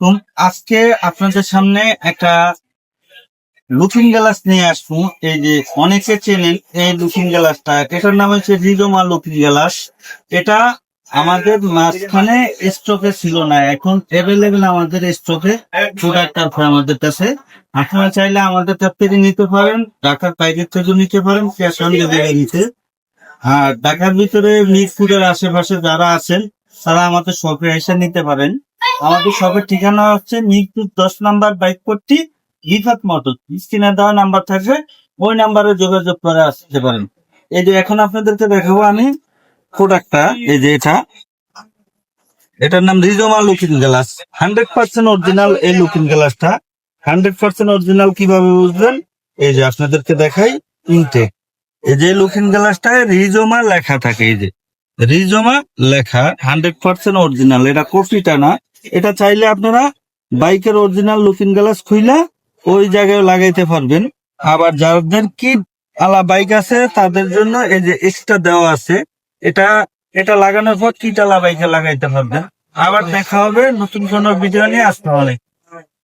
আলাইকুম। আজকে আপনাদের সামনে একটা লুকিং গ্লাস নিয়ে আসবো। এই যে অনেকে চেনেন এই লুকিং গ্লাসটা, এটার নাম হচ্ছে রিজোমা লুকিং গ্লাস। এটা আমাদের মাঝখানে স্টকে ছিল না, এখন অ্যাভেলেবেল আমাদের স্টকে প্রোডাক্ট আছে আমাদের কাছে। আপনারা চাইলে আমাদের কাছ থেকে নিতে পারেন, ঢাকার বাইরে থেকে নিতে পারেন, ক্যাশ অন ডেলিভারি নিতে। আর ঢাকার ভিতরে মিরপুরের আশেপাশে যারা আছেন তারা আমাদের শপে এসে নিতে পারেন। আমাদের শপের ঠিকানা হচ্ছে মিরপুর 10 নম্বর বাইকপট্টি, রিফাত মোটর। স্ক্রিনে দেওয়া নাম্বার থাকবে, ওই নাম্বারে যোগাযোগ করে আসতে পারেন। এই যে এখন আপনাদেরকে দেখাবো আমি প্রোডাক্টটা। এই যে এটার নাম রিজোমা লুকিং গ্লাস, 100% অরিজিনাল। এই লুকিং গ্লাসটা 100% অরিজিনাল কিভাবে বুঝবেন? এই যে আপনাদেরকে দেখাই, ইনটেক। এই যে লুকিং গ্লাসটায় রিজোমা লেখা থাকে, এই যে রিজোমা লেখা, 100% অরিজিনাল। এটা কপিটা না। এটা চাইলে আপনারা বাইকের অরিজিনাল লুকিং গ্লাস খুইলা ওই জায়গায় লাগাইতে পারবেন। আবার যাদের কিট আলা বাইক আছে তাদের জন্য এই যে এক্সট্রা দেওয়া আছে। এটা এটা লাগানোর পর কিট আলা বাইকে লাগাইতে পারবেন। আবার দেখা হবে নতুন কোনো ভিডিও নিয়ে। আসতে পারে।